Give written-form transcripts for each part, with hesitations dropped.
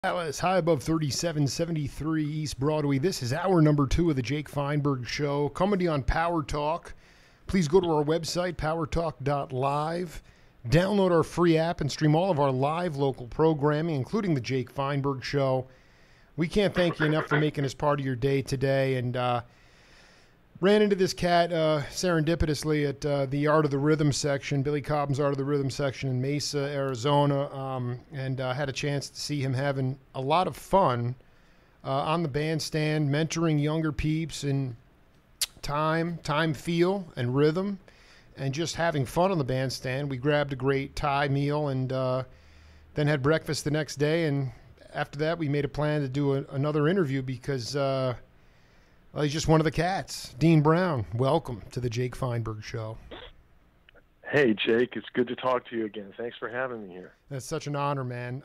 Dallas, high above 3773 East Broadway. This is hour number 2 of the Jake Feinberg Show, coming to you on Power Talk. Please go to our website, powertalk.live. Download our free app and stream all of our live local programming, including the Jake Feinberg Show. We can't thank you enough for making us part of your day today. And ran into this cat serendipitously at the Art of the Rhythm section, Billy Cobham's Art of the Rhythm section in Mesa, Arizona, and had a chance to see him having a lot of fun on the bandstand, mentoring younger peeps in time, feel, and rhythm, and just having fun on the bandstand. We grabbed a great Thai meal and then had breakfast the next day, and after that we made a plan to do another interview because well, he's just one of the cats. Dean Brown, welcome to the Jake Feinberg Show. Hey, Jake, it's good to talk to you again. Thanks for having me here. That's such an honor, man.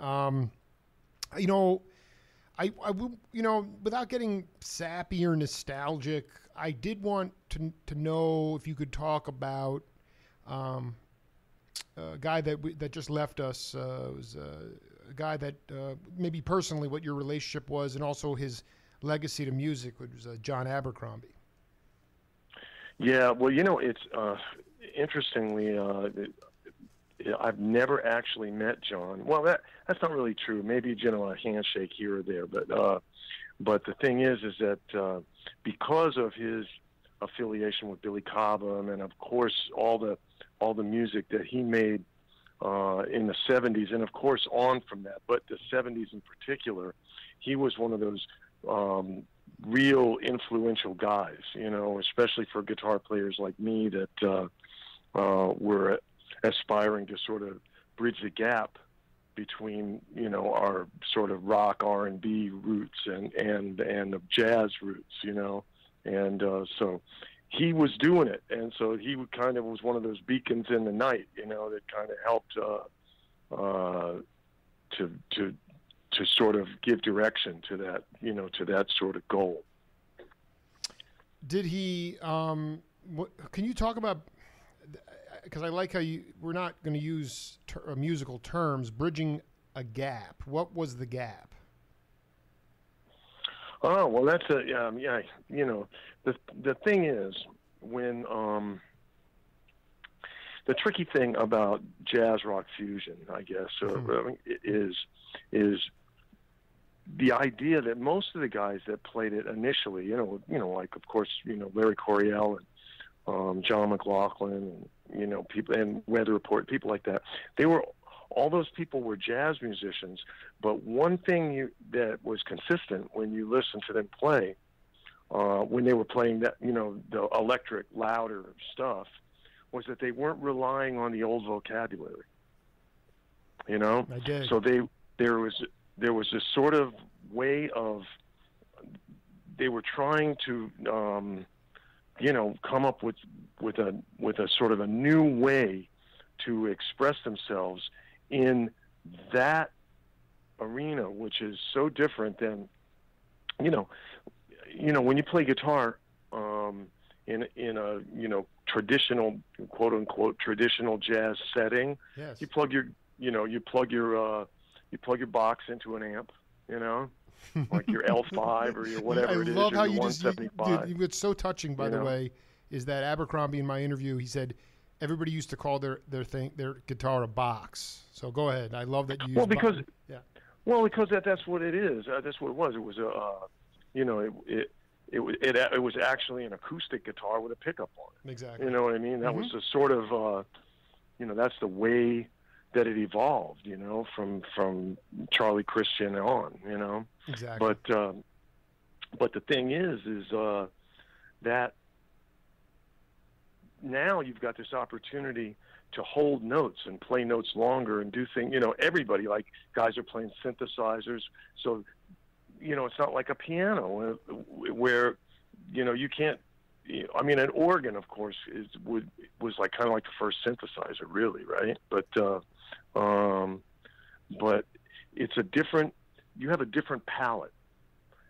Without getting sappy or nostalgic, I did want to know if you could talk about a guy that just left us. Was a guy that maybe personally what your relationship was, and also his legacy to music, which was John Abercrombie. Yeah, well, it's interestingly, I've never actually met John. Well, that's not really true. Maybe a handshake here or there, but the thing is that because of his affiliation with Billy Cobham, and of course all the music that he made in the '70s, and of course on from that, but the '70s in particular, he was one of those real influential guys, especially for guitar players like me that were aspiring to sort of bridge the gap between, our sort of rock R&B roots and the jazz roots, and so he was doing it. And so he kind of was one of those beacons in the night, that kind of helped to sort of give direction to that, to that sort of goal. Did he, can you talk about, because I like how we're not going to use musical terms, bridging a gap. What was the gap? Oh, well, that's the thing is when, the tricky thing about jazz rock fusion, I guess, is the idea that most of the guys that played it initially, like of course, Larry Coryell and John McLaughlin and people and Weather Report, people like that, all those people were jazz musicians. But one thing that was consistent when you listen to them play, when they were playing that, the electric, louder stuff, was that they weren't relying on the old vocabulary. I did. So there was this sort of way of, they were trying to, come up with a sort of a new way to express themselves in that arena, which is so different than, when you play guitar, in a traditional, quote unquote, traditional jazz setting. Yes. You plug your box into an amp, like your L5 or your whatever it is. I love how your you 175. dude, what's so touching, by the way, is that Abercrombie, in my interview, he said everybody used to call their guitar a box. So go ahead. I love that you use because that's what it is. That's what it was. It was it was actually an acoustic guitar with a pickup on it. Exactly. You know what I mean? That was the sort of that's the way that it evolved, from Charlie Christian on, Exactly. But the thing is that now you've got this opportunity to hold notes and play notes longer and do things. Everybody, like, guys are playing synthesizers, so it's not like a piano where you can't. I mean, an organ, of course, was like kind of like the first synthesizer, really, right? But it's a different. You have a different palette,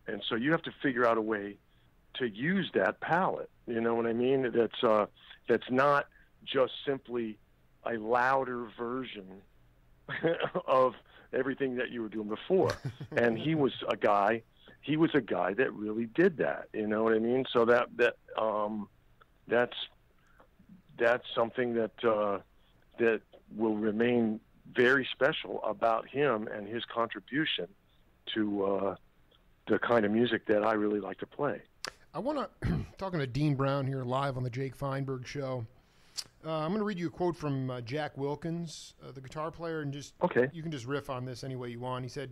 and so you have to figure out a way to use that palette. You know what I mean? That's not just simply a louder version of everything that you were doing before. And he was a guy that really did that. You know what I mean? So that's something that that will remain very special about him and his contribution to the kind of music that I really like to play. I want to, talking to Dean Brown here live on the Jake Feinberg Show. I'm going to read you a quote from Jack Wilkins, the guitar player, and just you can just riff on this any way you want. He said,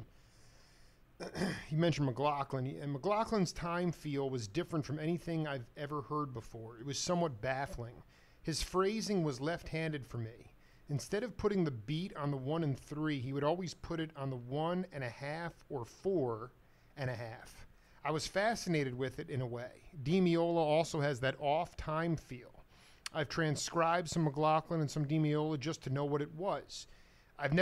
he mentioned McLaughlin, and McLaughlin's time feel was different from anything I've ever heard before. It was somewhat baffling. His phrasing was left-handed for me. Instead of putting the beat on the 1 and 3, he would always put it on the 1.5 or 4.5. I was fascinated with it in a way. DiMeola also has that off-time feel. I've transcribed some McLaughlin and some DiMeola just to know what it was. It's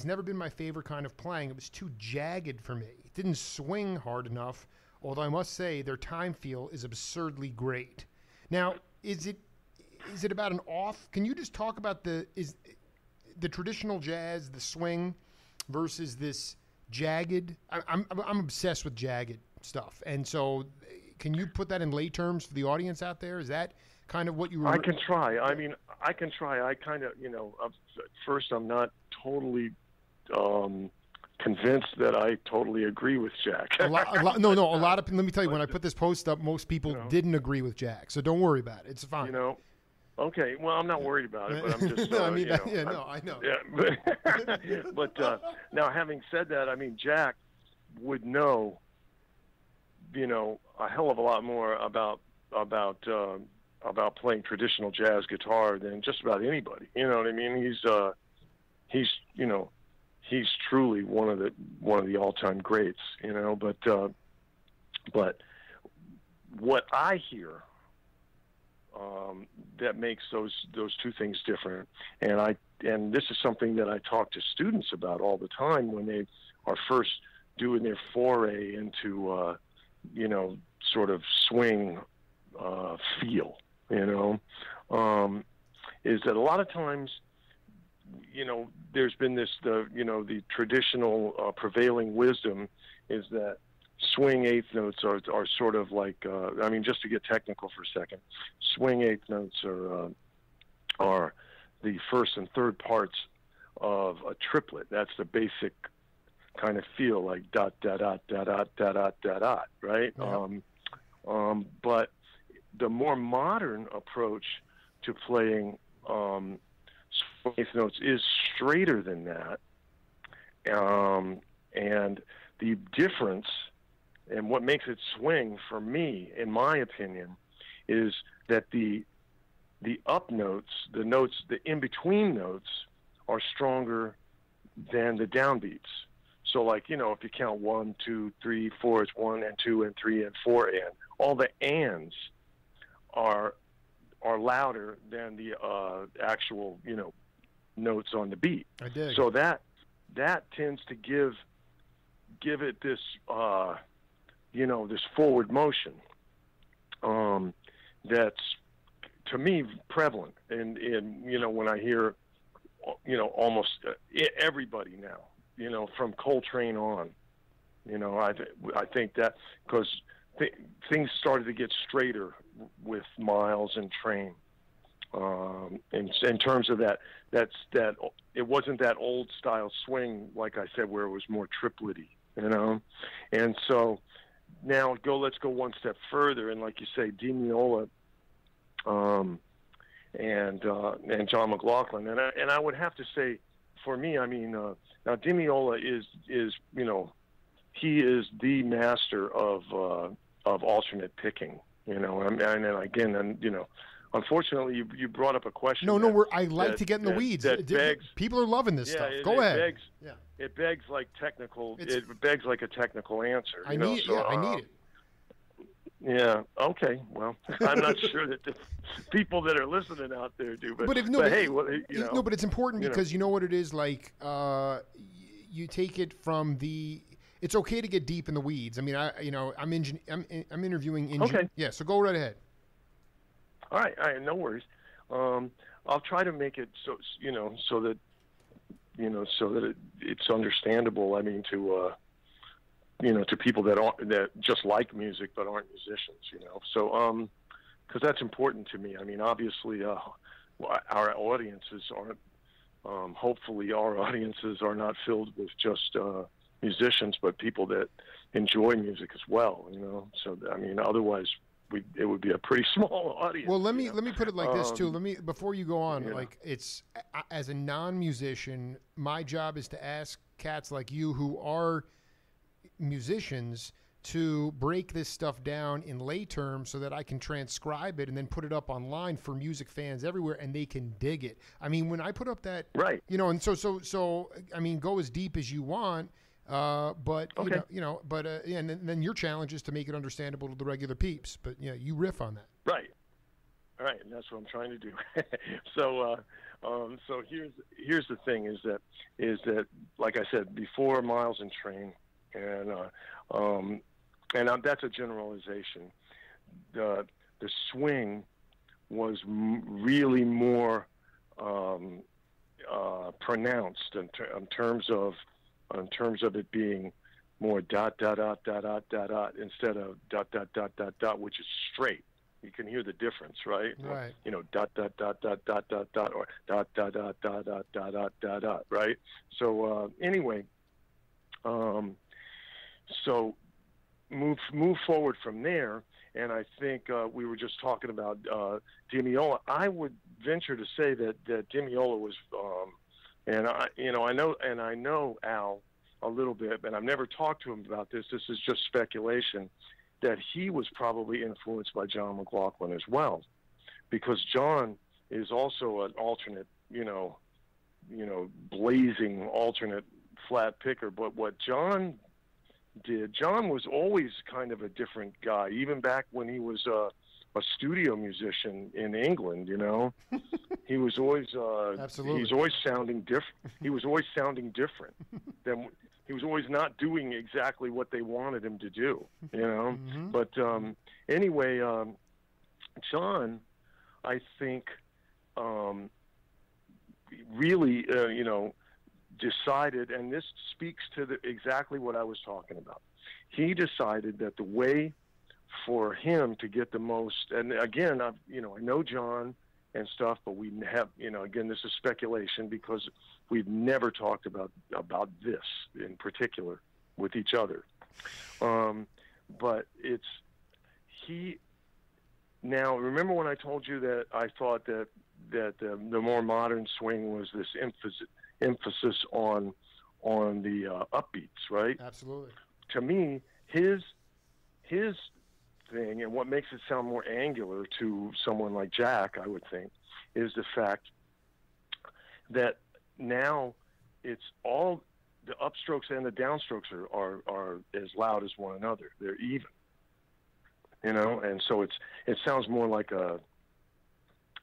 never been my favorite kind of playing. It was too jagged for me. It didn't swing hard enough, although I must say their time feel is absurdly great. Now, is it about an off? Can you just talk about the traditional jazz, the swing, versus this jagged? I'm obsessed with jagged stuff, and so can you put that in lay terms for the audience out there? Is that kind of what you were? I can try. I mean, I can try. I kind of, first, I'm not totally convinced that I totally agree with Jack. A lot of. Let me tell you, when I put this post up, most people didn't agree with Jack, so don't worry about it. It's fine. Okay, well, I'm not worried about it, but I'm just. I know. Yeah, but now, having said that, I mean, Jack would know, a hell of a lot more about playing traditional jazz guitar than just about anybody. You know what I mean? He's truly one of the all-time greats. But what I hear. That makes those two things different, and this is something that I talk to students about all the time when they are first doing their foray into sort of swing feel, is that a lot of times, there's been the traditional prevailing wisdom is that swing eighth notes are sort of like, just to get technical for a second, swing eighth notes are the first and third parts of a triplet. That's the basic kind of feel, like dot, dot, dot, dot, dot, dot, dot, dot, dot, right? Yeah. But the more modern approach to playing swing eighth notes is straighter than that. And the difference, and what makes it swing for me, in my opinion, is that the up notes, the in-between notes, are stronger than the downbeats. So, like, if you count 1, 2, 3, 4, it's 1 and 2 and 3 and 4 and. All the ands are louder than the actual, notes on the beat. I dig. So that tends to give it this this forward motion that's, to me, prevalent. And when I hear, almost everybody now, from Coltrane on, I think that because things started to get straighter with Miles and Train. In terms of that it wasn't that old style swing, like I said, where it was more triplety, and so now let's go one step further, and like you say, DiMeola, and John McLaughlin, and I would have to say, for me, now DiMeola is he is the master of alternate picking, and again, unfortunately, you brought up a question. I like to get in the weeds. People are loving this stuff. Go ahead. It begs like technical. It begs like a technical answer. I need it. Yeah. Okay. Well, I'm not sure that the people that are listening out there do, but it's important because you know what it is like. You take it from the. It's okay to get deep in the weeds. I'm interviewing. Okay. Yeah. So go right ahead. All right, no worries. I'll try to make it so that so that it's understandable. I mean, to to people that just like music but aren't musicians. So because that's important to me. I mean, obviously, our audiences aren't. Hopefully, our audiences are not filled with just musicians, but people that enjoy music as well. So I mean, otherwise, it would be a pretty small audience. Well, let me put it like this too. Before you go on, Yeah. like it's as a non-musician, my job is to ask cats like you who are musicians to break this stuff down in lay terms so that I can transcribe it and then put it up online for music fans everywhere and they can dig it. I mean, when I put up that, Right. and so I mean, go as deep as you want, but Okay. yeah, and then your challenge is to make it understandable to the regular peeps. But you riff on that. Right. All right, and that's what I'm trying to do. So here's the thing: is that like I said before, Miles and Train, and that's a generalization. The swing was really more pronounced in terms of it being more dot dot dot dot dot dot dot instead of dot dot dot dot dot, which is straight. You can hear the difference, right? Right. Dot dot dot dot dot dot dot or dot dot dot dot dot dot dot dot dot, right? So anyway, so move forward from there, and I think we were just talking about Dimiola. I would venture to say that Dimiola was, and I know Al a little bit, but I've never talked to him about this. This is just speculation, that he was probably influenced by John McLaughlin as well, because John is also an alternate, blazing alternate flat picker. But what John did, John was always kind of a different guy, even back when he was a studio musician in England. He was always Absolutely. He's always sounding different. He was always sounding different than. He was always not doing exactly what they wanted him to do, Mm-hmm. But anyway, John, I think, really, decided, and this speaks to exactly what I was talking about. He decided that the way for him to get the most, and again, I know John and stuff, but we have, again, this is speculation because we've never talked about this in particular with each other. But now remember when I told you that I thought that the more modern swing was this emphasis on the upbeats, right? Absolutely. To me, his thing, and what makes it sound more angular to someone like Jack, I would think, is the fact that now it's all the upstrokes and the downstrokes are as loud as one another. They're even, and so it sounds more like a,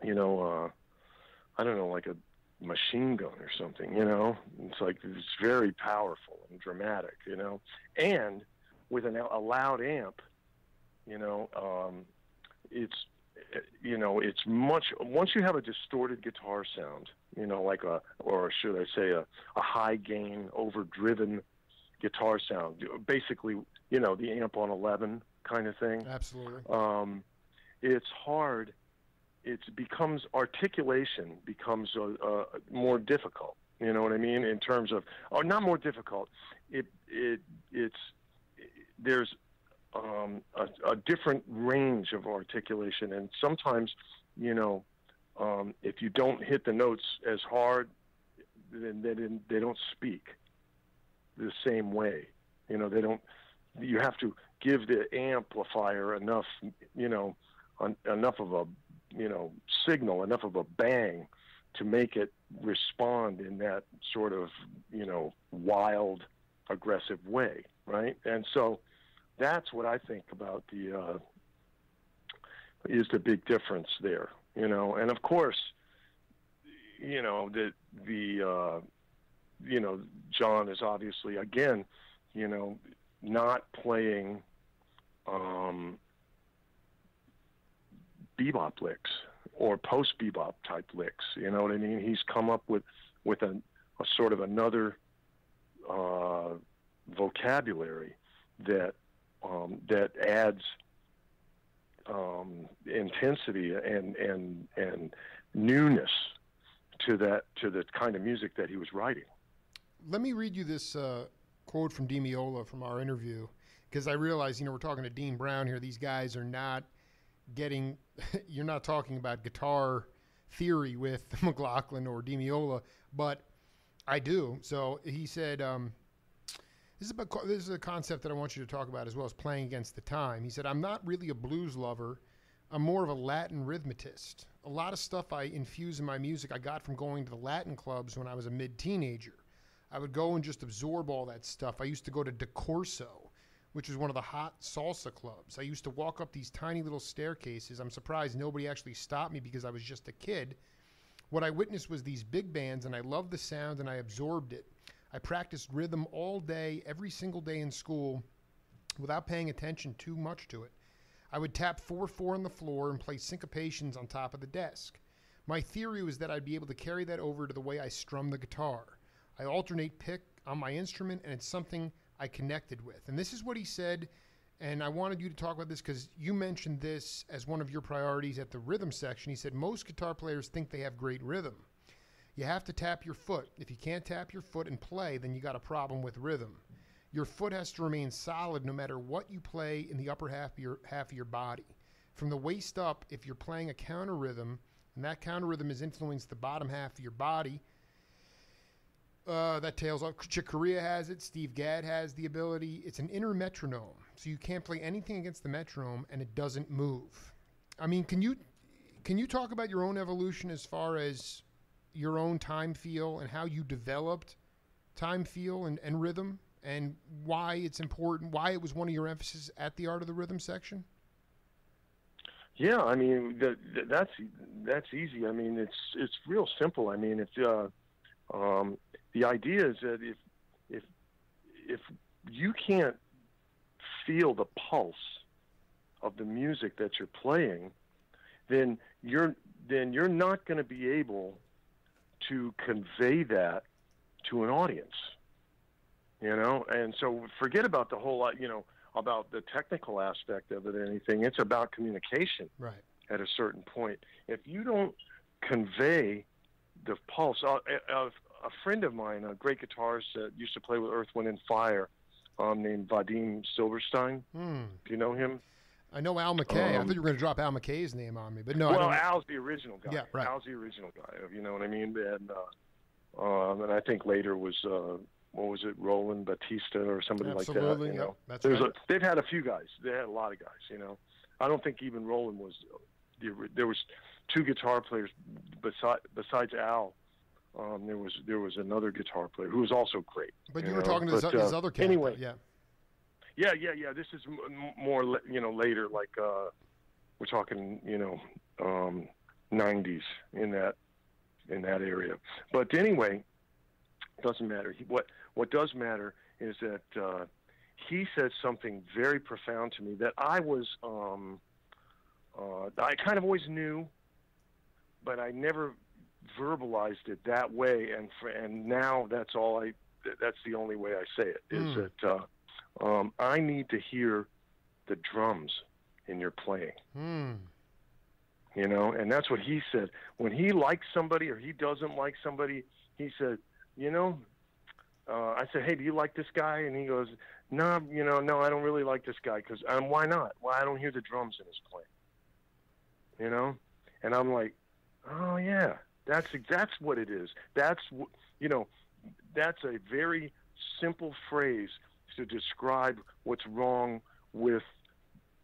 I don't know, like a machine gun or something. It's like it's very powerful and dramatic, and with a loud amp. It's much, once you have a distorted guitar sound, or should I say a high gain, overdriven guitar sound, basically, the amp on 11 kind of thing. Absolutely. It's hard. Articulation becomes more difficult. You know what I mean? In terms of, or not more difficult. There's a different range of articulation, and sometimes, if you don't hit the notes as hard, then they don't speak the same way. They don't. You have to give the amplifier enough, enough of a, signal, enough of a bang to make it respond in that sort of, wild, aggressive way, right? And so that's what I think about is the big difference there, and of course, John is obviously, again, not playing bebop licks or post bebop type licks. You know what I mean? He's come up with a a sort of another vocabulary that adds intensity and newness to the kind of music that he was writing. Let me read you this quote from Di Meola from our interview, because I realize, we're talking to Dean Brown here. These guys are not getting, you're not talking about guitar theory with McLaughlin or Di Meola, but I do. So he said, this is a concept that I want you to talk about as well as playing against the time. He said, I'm not really a blues lover. I'm more of a Latin rhythmatist. A lot of stuff I infuse in my music I got from going to the Latin clubs when I was a mid-teenager. I would go and just absorb all that stuff. I used to go to De Corso, which was one of the hot salsa clubs. I used to walk up these tiny little staircases. I'm surprised nobody actually stopped me because I was just a kid. What I witnessed was these big bands, and I loved the sound, and I absorbed it. I practiced rhythm all day, every single day in school, without paying attention too much to it. I would tap 4/4 on the floor and play syncopations on top of the desk. My theory was that I'd be able to carry that over to the way I strum the guitar. I alternate pick on my instrument, and it's something I connected with. And this is what he said, and I wanted you to talk about this because you mentioned this as one of your priorities at the rhythm section. He said, most guitar players think they have great rhythm. You have to tap your foot. If you can't tap your foot and play, then you got a problem with rhythm. Your foot has to remain solid no matter what you play in the upper half of your body. From the waist up, if you're playing a counter rhythm, and that counter rhythm has influenced the bottom half of your body, that tails off. Chick Corea has it. Steve Gadd has the ability. It's an inner metronome, so you can't play anything against the metronome, and it doesn't move. I mean, can you talk about your own evolution as far as your own time feel and how you developed time feel and rhythm, and why it's important, why it was one of your emphasis at the Art of the Rhythm section? Yeah, I mean that's easy. I mean it's real simple. I mean the idea is that if you can't feel the pulse of the music that you're playing, then you're not going to be able to convey that to an audience. And so forget about the whole lot, about the technical aspect of it or anything. It's about communication. Right. At a certain point. If you don't convey the pulse, a friend of mine, a great guitarist that used to play with Earth, Wind, and Fire, named Vadim Silverstein. Do you know him? I know Al McKay. I thought you were going to drop Al McKay's name on me, but no. Well, Al's the original guy. Yeah, right. Al's the original guy. You know what I mean? And I think later was what was it, Roland Batista or somebody Absolutely, like that. That's right. They've had a few guys. They had a lot of guys. I don't think even Roland was. There was two guitar players besides Al. There was another guitar player who was also great. But you were talking to this other cat. Anyway, yeah. Yeah. This is more, later. Like we're talking, 90s in that area. But anyway, it doesn't matter. What does matter is that he said something very profound to me that I was. I kind of always knew, but I never verbalized it that way, and now that's the only way I say it, is that I need to hear the drums in your playing. And that's what he said. When he likes somebody or he doesn't like somebody, he said, I said, hey, do you like this guy? And he goes, no, I don't really like this guy. Why not? Well, I don't hear the drums in his playing. And I'm like, oh yeah, that's what it is. That's a very simple phrase to describe what's wrong with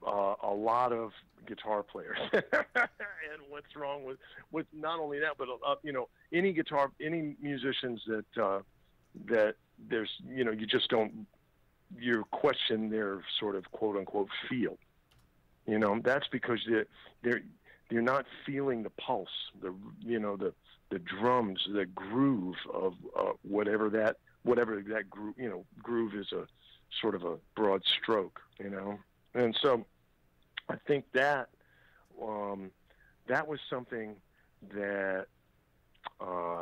a lot of guitar players, and what's wrong with not only that, but any musicians that there's you just don't, you question their sort of quote unquote feel. That's because you're not feeling the pulse, the drums, the groove of whatever that groove is, a sort of a broad stroke, And so I think that that was something that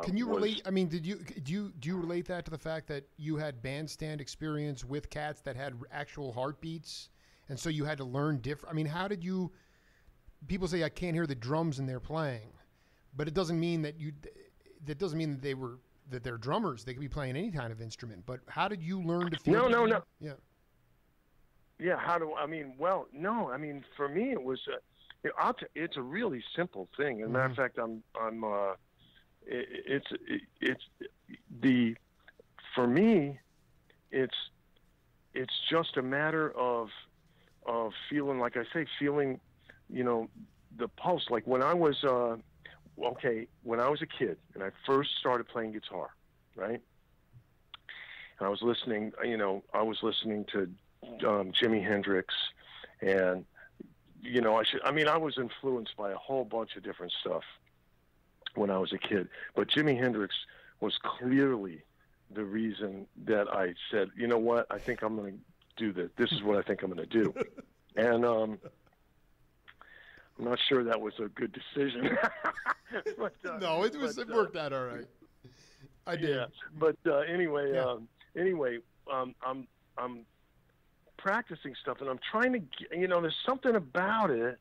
Can you relate? I mean, do you relate that to the fact that you had bandstand experience with cats that had actual heartbeats, and so you had to learn different? I mean, how did you? People say I can't hear the drums in their playing, but it doesn't mean that you. That doesn't mean that they're drummers. They could be playing any kind of instrument. But how did you learn to feel? No. Yeah. Yeah. How do I mean? Well, no. I mean, for me, it was. It's a really simple thing. As a matter of fact, for me, it's just a matter of feeling, like I say, feeling, the pulse. Like when I was when I was a kid and I first started playing guitar, right? And I was listening to Jimi Hendrix, and I was influenced by a whole bunch of different stuff when I was a kid. But Jimi Hendrix was clearly the reason that I said, you know what, I think I'm going to do this. This is what I think I'm going to do. And I'm not sure that was a good decision. But, no, it worked out all right. I did. Yeah. But anyway, I'm practicing stuff, and I'm trying to there's something about it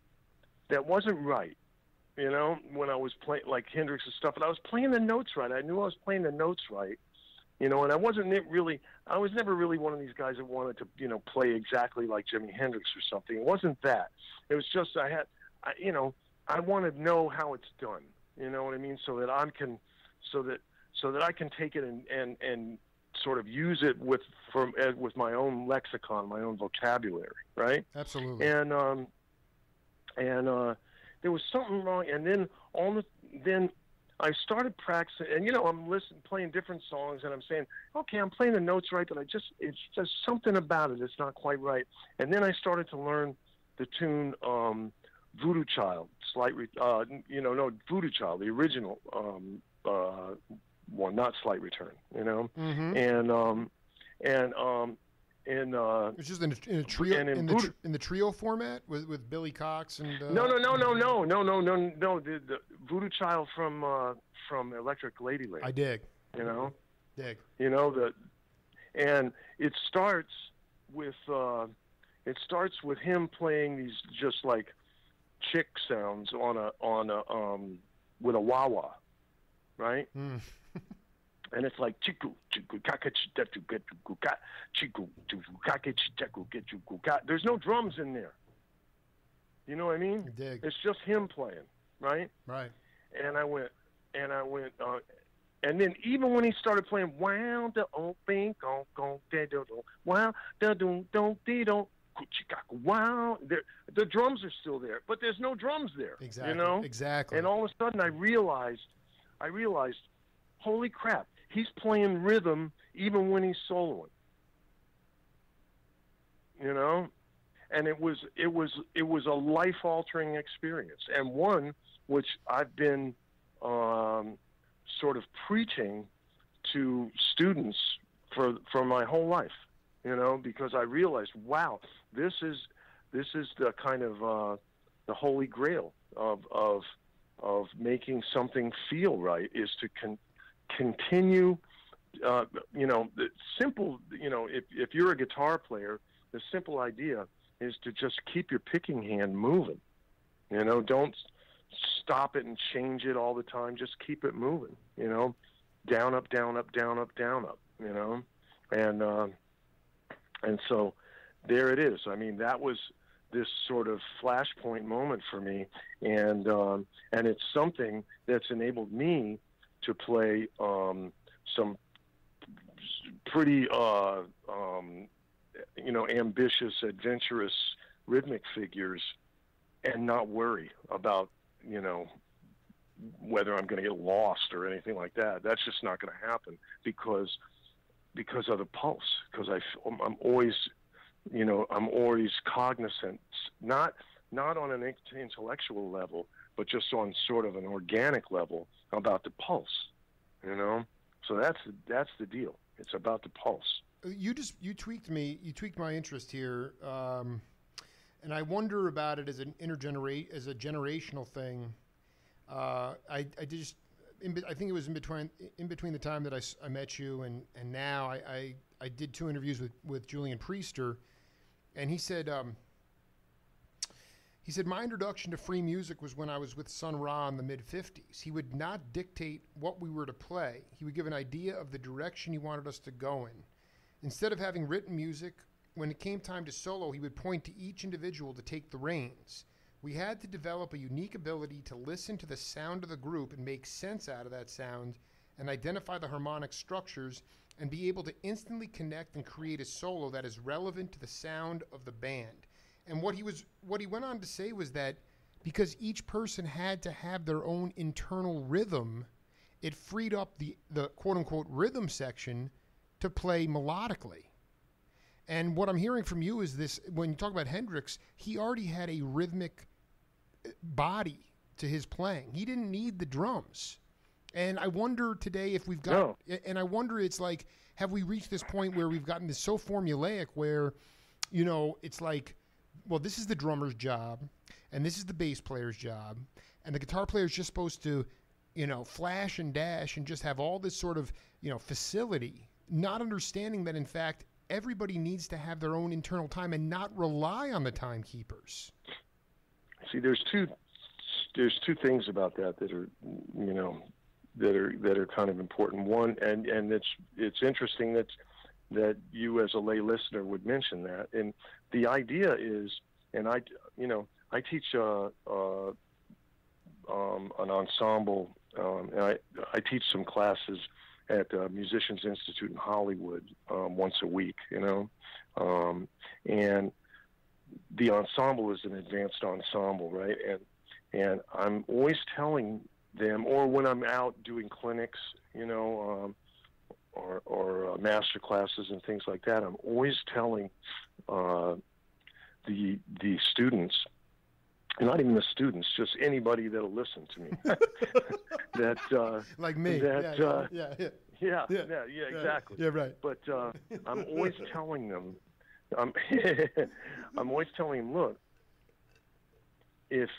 that wasn't right, when I was playing like Hendrix and stuff, and I was playing the notes right. I knew I was playing the notes right, and I was never really one of these guys that wanted to play exactly like Jimi Hendrix or something. It wasn't that. It was just I wanted to know how it's done, you know what I mean, so that I can take it and sort of use it with my own lexicon, my own vocabulary, right? Absolutely. And there was something wrong, and then I started practicing, and I'm playing different songs, and I'm saying, okay, I'm playing the notes right, but it's just something about it that's not quite right. And then I started to learn the tune Voodoo Child, Voodoo Child, the original one, not Slight Return, Mm-hmm. and it's just in a trio, in the trio format with Billy Cox and no, the Voodoo Child from Electric Ladyland. I dig. Dig. And it starts with him playing these just like chick sounds on a with a wah wah, right? Mm. And it's like chiku chiku kakachichu getu ka chiku chiku kakachichu getu ka. There's no drums in there. You know what I mean? I dig. It's just him playing, right? Right. And I went, and then even when he started playing, wow, the oh bing gong gong da do do, wow, da do do dee do, wow, the drums are still there, but there's no drums there. Exactly. Exactly. And all of a sudden, I realized, holy crap, he's playing rhythm even when he's soloing. And it was a life-altering experience, and one which I've been sort of preaching to students for my whole life, because I realized, wow, this is the kind of the holy grail of making something feel right, is to continue. The simple, if you're a guitar player, the simple idea is to just keep your picking hand moving. Don't stop it and change it all the time. Just keep it moving. Down, up, down, up, down, up, down, up. And so there it is. I mean, that was this sort of flashpoint moment for me, and it's something that's enabled me to play some pretty ambitious, adventurous rhythmic figures, and not worry about whether I'm going to get lost or anything like that. That's just not going to happen because of the pulse. Because I'm always cognizant, not on an intellectual level, but just on sort of an organic level about the pulse. So that's the deal. It's about the pulse. You tweaked my interest here, and I wonder about it as a generational thing. I think it was in between the time that I met you and now. I did 2 interviews with Julian Priester, and he said my introduction to free music was when I was with Sun Ra in the mid-'50s. He would not dictate what we were to play. He would give an idea of the direction he wanted us to go in. Instead of having written music, when it came time to solo, he would point to each individual to take the reins. We had to develop a unique ability to listen to the sound of the group and make sense out of that sound and identify the harmonic structures and be able to instantly connect and create a solo that is relevant to the sound of the band. And what he went on to say was that because each person had to have their own internal rhythm, it freed up the quote unquote rhythm section to play melodically. And what I'm hearing from you is this: when you talk about Hendrix, he already had a rhythmic body to his playing. He didn't need the drums. And I wonder today if we've got, and I wonder, it's like, have we reached this point where we've gotten this so formulaic where, you know, it's like, well, this is the drummer's job, and this is the bass player's job, and the guitar player is just supposed to, you know, flash and dash and just have all this sort of, you know, facility, not understanding that, in fact, everybody needs to have their own internal time and not rely on the timekeepers. See, there's two things about that are, you know, that are kind of important. One, and it's interesting that you as a lay listener would mention that. And the idea is, and I teach an ensemble, and I teach some classes at Musicians Institute in Hollywood once a week, you know, and the ensemble is an advanced ensemble, right? And I'm always telling them, or when I'm out doing clinics, you know, or master classes and things like that, I'm always telling the students, not even the students, just anybody that'll listen to me, that like me, yeah, exactly, yeah, right. But I'm always telling them, I'm always telling them, look, if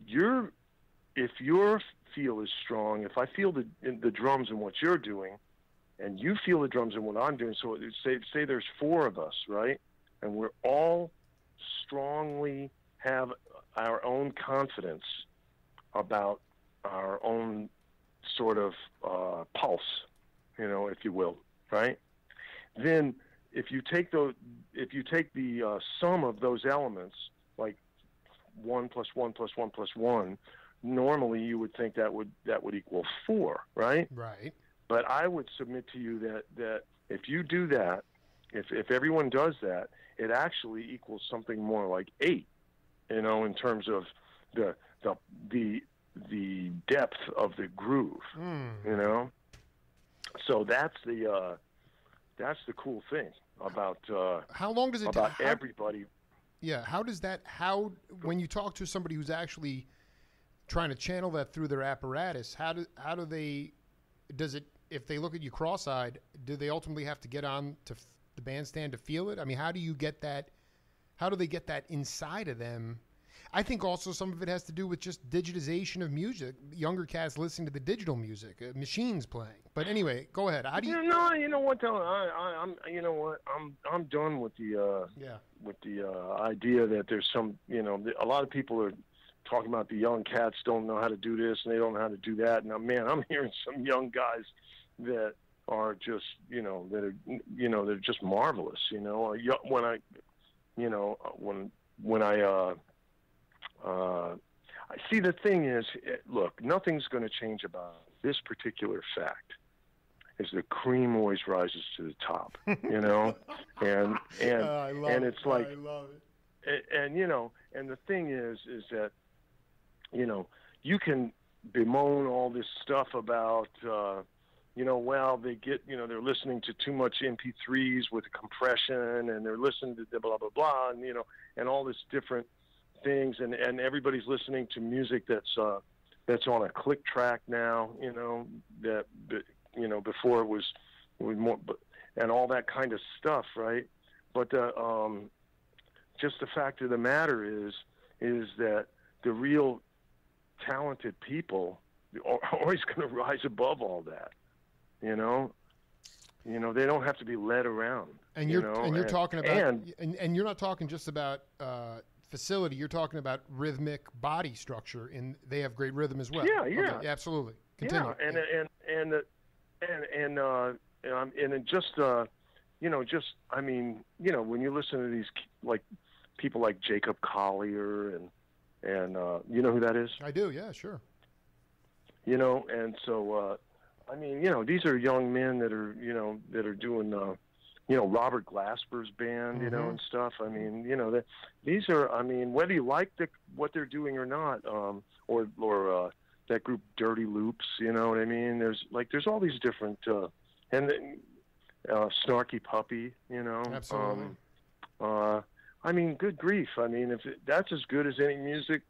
your feel is strong, if I feel the drums in what you're doing, and you feel the drums in what I'm doing, so say there's 4 of us, right? And we're all strongly have our own confidence about our own sort of pulse, you know, if you will, right? Then if you take the sum of those elements, like 1 + 1 + 1 + 1, normally you would think that would equal 4, right? Right. But I would submit to you that if you do that, if everyone does that, it actually equals something more like 8, you know, in terms of the depth of the groove, you know. So that's the cool thing about how long does it about everybody. Yeah, how when you talk to somebody who's actually trying to channel that through their apparatus, if they look at you cross-eyed, do they ultimately have to get on to the bandstand to feel it? I mean, how do they get that inside of them? I think also some of it has to do with just digitization of music. Younger cats listening to the digital music, machines playing. But anyway, go ahead. How do you? No, you know what? I'm done with the idea that there's some, you know, a lot of people are talking about the young cats don't know how to do this and they don't know how to do that. Now, man, I'm hearing some young guys that are just, you know, they're just marvelous. You know, when I see, the thing is, look, nothing's going to change about this particular fact. Is the cream always rises to the top, you know, and it's like, I love it. And you know, and the thing is that, you know, you can bemoan all this stuff about, you know, well, they get, you know, they're listening to too much MP3s with compression, and they're listening to the blah blah blah, and you know, and all this different things, and everybody's listening to music that's on a click track now, you know, that, you know, before it was more, and all that kind of stuff, right? But just the fact of the matter is that the real talented people, always going to rise above all that. You know, they don't have to be led around. And you're talking about, and you're not talking just about facility. You're talking about rhythmic body structure, and they have great rhythm as well. Yeah, Okay, absolutely. Continue. Yeah, and I mean, when you listen to these like people like Jacob Collier and you know who that is? I do. Yeah, sure. And so I mean, these are young men that are doing Robert Glasper's band, and stuff. I mean, these are, I mean, whether you like what they're doing or not, or that group Dirty Loops, you know what I mean? There's all these different, and Snarky Puppy, Absolutely. I mean, good grief. I mean, that's as good as any music,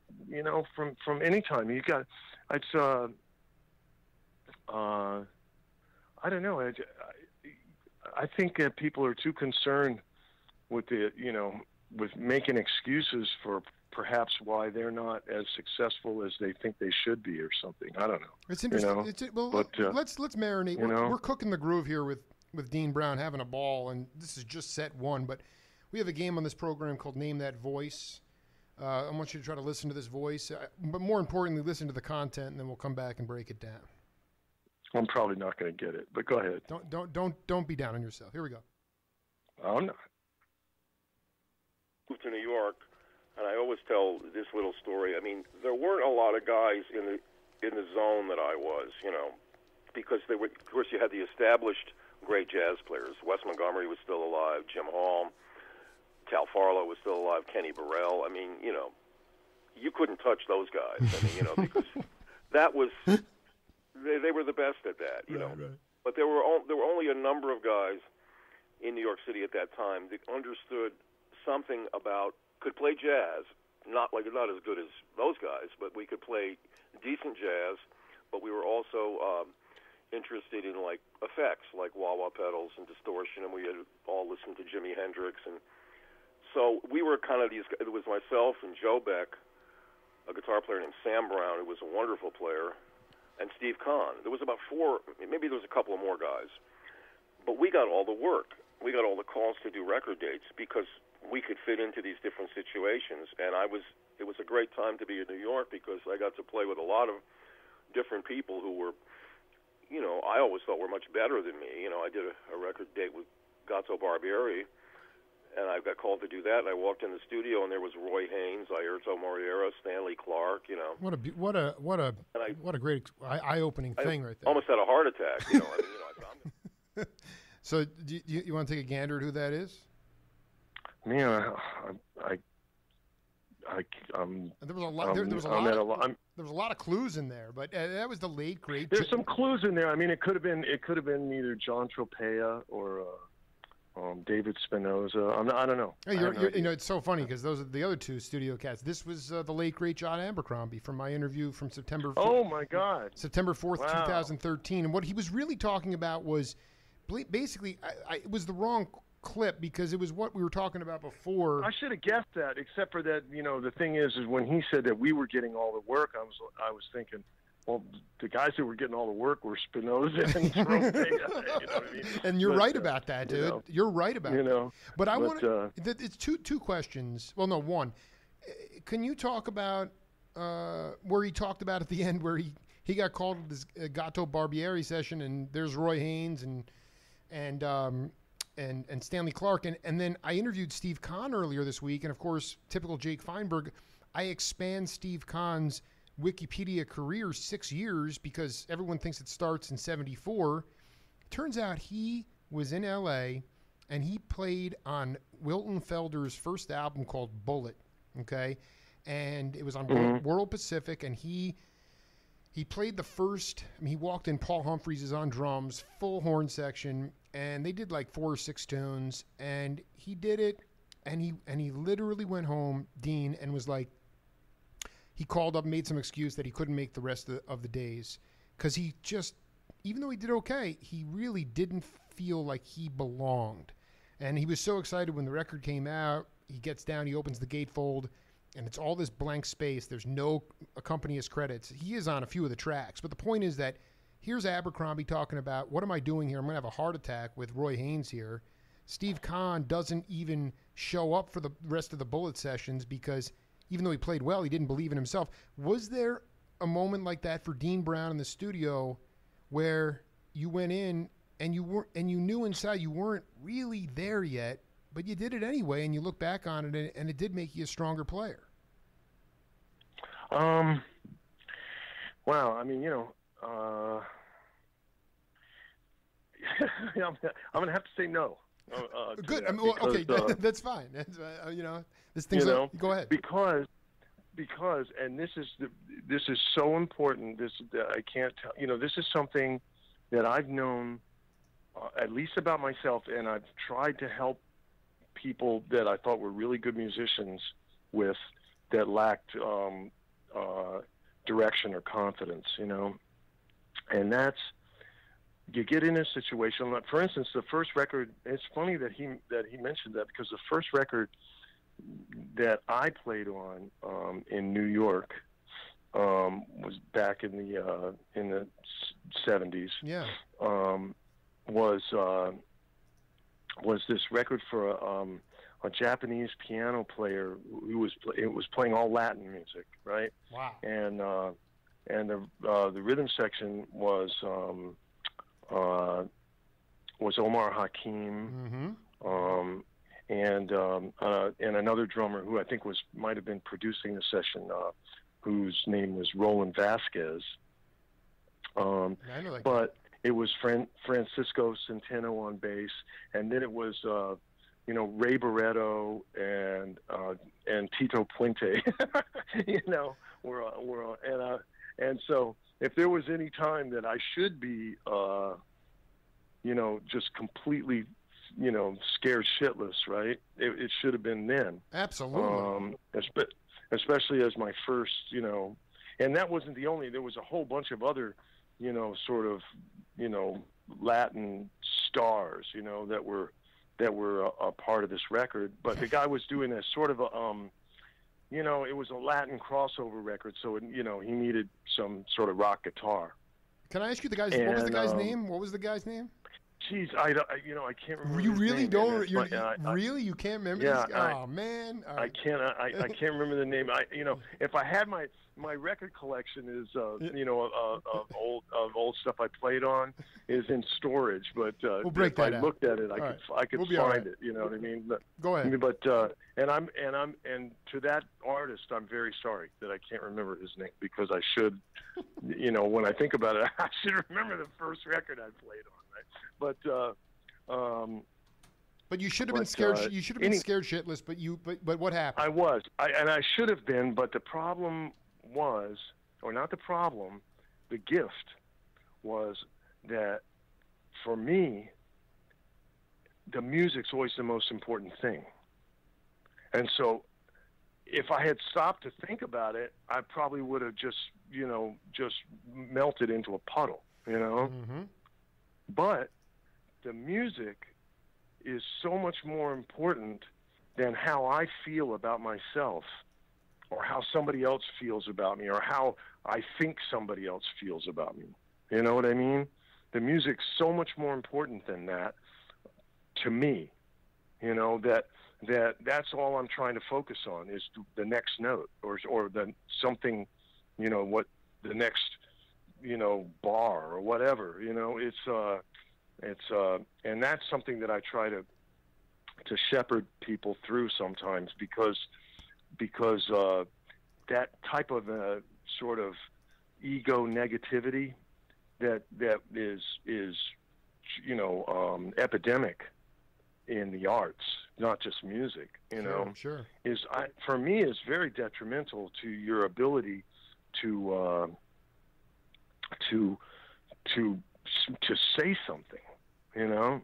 from any time. You got, it's, I don't know. I think that people are too concerned with with making excuses for perhaps why they're not as successful as they think they should be or something. I don't know. It's interesting. Let's marinate. We're cooking the groove here with Dean Brown, having a ball, and this is just set one, but we have a game on this program called Name That Voice. I want you to try to listen to this voice, but more importantly, listen to the content, and then we'll come back and break it down. I'm probably not going to get it, but go ahead. Don't be down on yourself. Here we go. I'm not. Moved to New York, and I always tell this little story. I mean, there weren't a lot of guys in the zone that I was, because they were. Of course, you had the established great jazz players. Wes Montgomery was still alive. Jim Hall, Tal Farlow was still alive. Kenny Burrell. I mean, you couldn't touch those guys. I mean, because that was. They were the best at that, Right. But there were only a number of guys in New York City at that time that understood something about, could play jazz, not as good as those guys, but we could play decent jazz. But we were also interested in like effects, like wah-wah pedals and distortion, and we had all listened to Jimi Hendrix, and so we were kind of these. It was myself and Joe Beck, a guitar player named Sam Brown, who was a wonderful player, and Steve Kahn. There was about four, maybe there was a couple of more guys. But we got all the work. We got all the calls to do record dates because we could fit into these different situations. And it was a great time to be in New York because I got to play with a lot of different people who were, I always thought were much better than me. I did a record date with Gato Barbieri, and I got called to do that. And I walked in the studio, and there was Roy Haynes, Airto Moriera, Stanley Clark. What a great eye-opening thing right there. Almost had a heart attack. I found it. So, do you want to take a gander at who that is? Man, There was a lot of clues in there, but that was the late great. There's some clues in there. I mean, it could have been either John Tropea or David Spinoza. I don't know. Hey, it's so funny because those are the other two studio cats. This was the late great John Abercrombie from my interview from September 4th. Oh my God, September 4th, wow. 2013. And what he was really talking about was basically it was the wrong clip because it was what we were talking about before. I should have guessed that, except for that. The thing is when he said that we were getting all the work, I was thinking, well, the guys who were getting all the work were Spinoza and Tropea. You know what I mean? And you're right about that, dude. You're right about that. But I want it's two questions. Well, no, one. Can you talk about where he talked about at the end where he got called to this Gato Barbieri session, and there's Roy Haynes and Stanley Clark, and then I interviewed Steve Kahn earlier this week, and of course, typical Jake Feinberg, I expand Steve Kahn's Wikipedia career 6 years because everyone thinks it starts in 1974. Turns out he was in LA and he played on Wilton Felder's first album called Bullet, okay? And it was on World Pacific, and he played the first, he walked in, Paul Humphreys is on drums, full horn section, and they did like 4 or 6 tunes, and he did it, and he literally went home, Dean, and was like, he called up and made some excuse that he couldn't make the rest of the days because he just, even though he did okay, he really didn't feel like he belonged. And he was so excited when the record came out. He gets down, he opens the gatefold, and it's all this blank space. There's no accompanist credits. He is on a few of the tracks, but the point is that here's Abercrombie talking about, what am I doing here? I'm going to have a heart attack with Roy Haynes here. Steve Kahn doesn't even show up for the rest of the Bullet sessions because even though he played well, he didn't believe in himself. Was there a moment like that for Dean Brown in the studio where you went in and you knew inside you weren't really there yet, but you did it anyway, and you look back on it, and it did make you a stronger player? Well, I mean, I'm going to have to say no. Good. That, I mean, well, because, okay, that's fine. That's, this thing's go ahead. Because, and this is so important. I can't tell. This is something that I've known at least about myself, and I've tried to help people that I thought were really good musicians with that lacked direction or confidence. And that's, you get in a situation. Like, for instance, the first record. It's funny that he mentioned that, because the first record that I played on in New York was back in the 70s. Yeah. Was this record for a Japanese piano player who was playing all Latin music, right? Wow. And the rhythm section was Omar Hakim, and another drummer who I think might have been producing the session, whose name was Roland Vasquez. I know that guy. But it was Francisco Centeno on bass, and then it was Ray Barretto and Tito Puente. And so if there was any time that I should be just completely scared shitless, right? It should have been then. Absolutely. Especially as my first, and that wasn't the only. There was a whole bunch of other, sort of, Latin stars, that were a part of this record. But the guy was doing a sort of a, it was a Latin crossover record, so he needed some sort of rock guitar. Can I ask you what was the guy's name? What was the guy's name? Geez, I can't remember. You his really name, don't? Really, you can't remember? Yeah, this? Oh man, I can't. I can't remember the name. If I had my record collection is of old stuff I played on is in storage, but we'll break if that I out. looked at it, I could We'll find right. it. You know what I mean? But, go ahead. But and to that artist, I'm very sorry that I can't remember his name, because I should. When I think about it, I should remember the first record I played on. Right? But you should have been scared. You should have been scared shitless. But what happened? I was. I should have been. But the problem was, or not the problem, the gift was that for me, the music's always the most important thing. And so, if I had stopped to think about it, I probably would have just melted into a puddle. Mm-hmm. But the music is so much more important than how I feel about myself, or how somebody else feels about me, or how I think somebody else feels about me. You know what I mean? The music's so much more important than that to me. That's all I'm trying to focus on is the next note, or the something, what the next, bar or whatever. It's and that's something that I try to shepherd people through sometimes, because that type of sort of ego negativity that is epidemic in the arts, not just music. Sure. For me is very detrimental to your ability to say something. You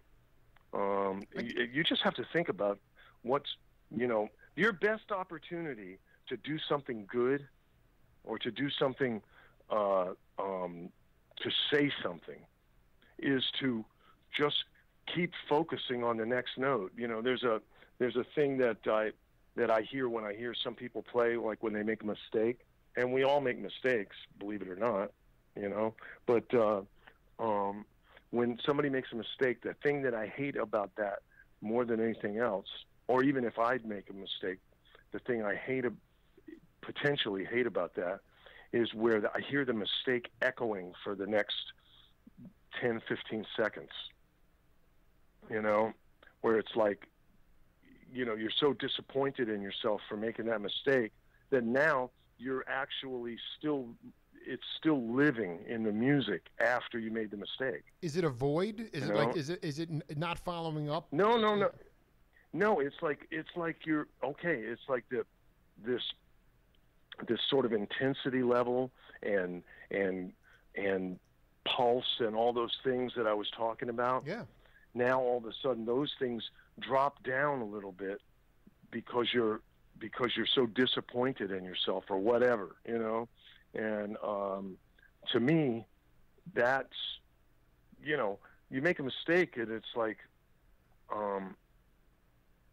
just have to think about what's, your best opportunity to do something good, or to do something, to say something, is to just keep focusing on the next note. There's a thing that that I hear when I hear some people play, like when they make a mistake, and we all make mistakes, believe it or not, you know. But when somebody makes a mistake, the thing that I hate about that more than anything else, or even if I'd make a mistake, the thing I potentially hate about that is where I hear the mistake echoing for the next 10, 15 seconds, you know, where it's like, you know, you're so disappointed in yourself for making that mistake that now you're actually it's still living in the music after you made the mistake. Is it a void? Is it like, is it not following up? No. No, it's like you're okay. It's like this sort of intensity level and pulse and all those things that I was talking about. Yeah. Now all of a sudden those things drop down a little bit because you're so disappointed in yourself or whatever, you know. And to me, that's, you know, you make a mistake and it's like,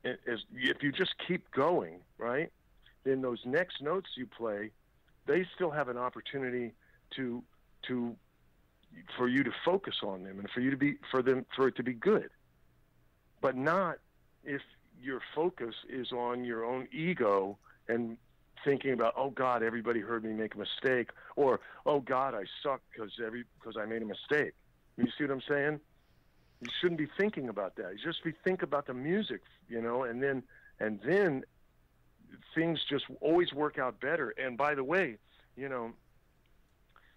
if you just keep going, right, then those next notes you play, they still have an opportunity for you to focus on them and for it to be good, but not if your focus is on your own ego and thinking about, oh God, everybody heard me make a mistake, or oh God, I suck because I made a mistake. You see what I'm saying? You shouldn't be thinking about that. You just think about the music, you know, and then things just always work out better. And by the way, you know,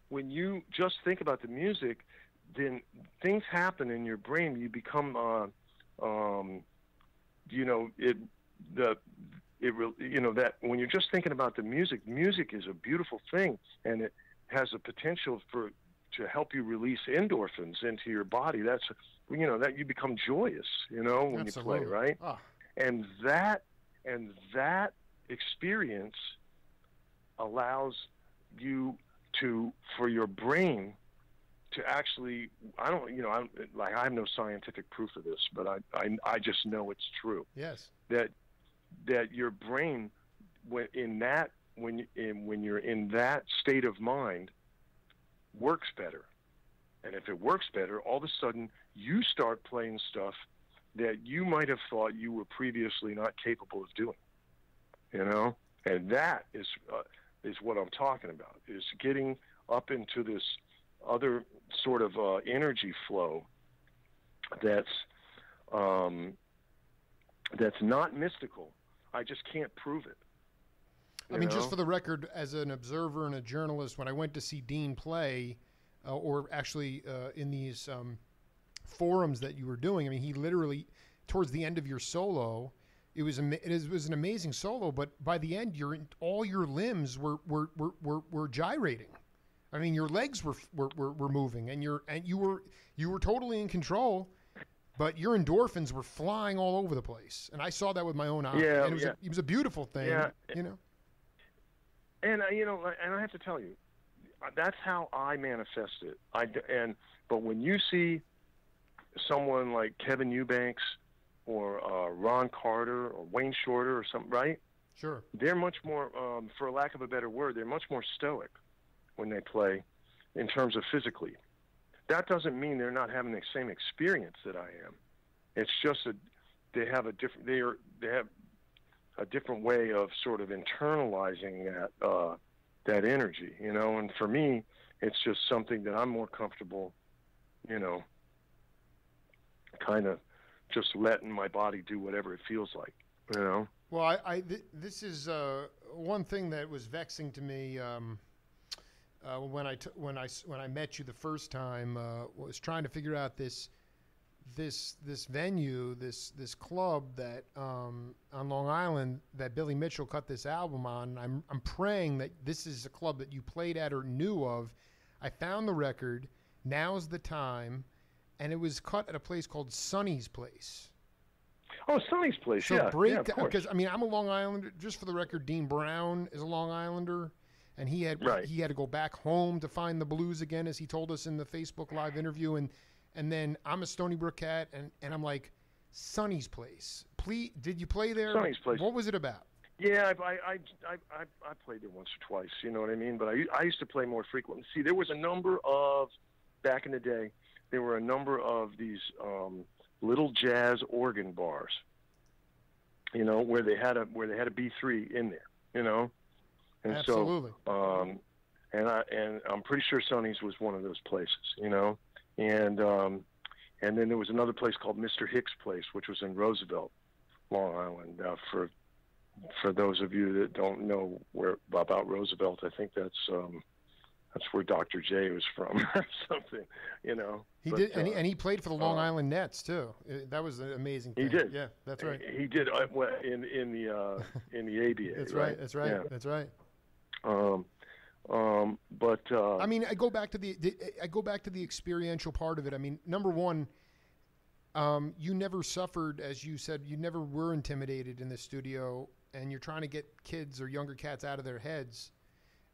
when you just think about the music, then things happen in your brain. You become, you know, that when you're just thinking about the music is a beautiful thing, and it has a potential to help you release endorphins into your body. That's, you know, that you become joyous, you know, when Absolutely. You play, right? Oh. And that experience allows you for your brain to actually, I have no scientific proof of this, but I just know it's true. Yes. That your brain, when you're in that state of mind, works better. And if it works better, all of a sudden you start playing stuff that you might have thought you were previously not capable of doing, you know? And that is what I'm talking about, is getting up into this other sort of energy flow that's not mystical. I just can't prove it. I mean, just for the record, as an observer and a journalist, when I went to see Dean play, or actually in these forums that you were doing, I mean, he literally, towards the end of your solo, it was an amazing solo, but by the end, all your limbs were gyrating. I mean, your legs were moving, and you were totally in control, but your endorphins were flying all over the place, and I saw that with my own eyes. Yeah, and it was a beautiful thing. Yeah. You know. And you know, and I have to tell you, that's how I manifest it. But when you see someone like Kevin Eubanks or Ron Carter or Wayne Shorter or something, right? Sure. They're much more, for lack of a better word, they're much more stoic when they play in terms of physically. That doesn't mean they're not having the same experience that I am. It's just that they have a different way of sort of internalizing that energy, you know. And for me, it's just something that I'm more comfortable, you know, kind of just letting my body do whatever it feels like, you know. Well, this is one thing that was vexing to me when I met you the first time. Was trying to figure out this venue, this club that on Long Island that Billy Mitchell cut this album on. I'm praying that this is a club that you played at or knew of. I found the record. Now's the time, and it was cut at a place called Sonny's Place. Oh, Sonny's Place, so yeah. break of course. because I mean I'm a Long Islander. Just for the record, Dean Brown is a Long Islander, and he had to go back home to find the blues again, as he told us in the Facebook Live interview. And then I'm a Stony Brook cat, and I'm like, Sonny's Place. Please, did you play there? Sonny's Place. What was it about? Yeah, I played there once or twice. You know what I mean? But I used to play more frequently. See, there was a number of back in the day. There were a number of these little jazz organ bars. You know, where they had a B3 in there. You know, and Absolutely. So and I'm pretty sure Sonny's was one of those places. You know, and then there was another place called Mr. Hicks' Place, which was in Roosevelt, Long Island. For those of you that don't know about Roosevelt, I think that's where Dr. J was from or something, you know. He did, and he played for the Long Island Nets too. That was an amazing thing. He did. Yeah, that's right. He did in the ABA. That's right. That's right. Yeah. That's right. But I mean, I go back to the experiential part of it. I mean, number one, you never suffered, as you said, you never were intimidated in the studio, and you're trying to get kids or younger cats out of their heads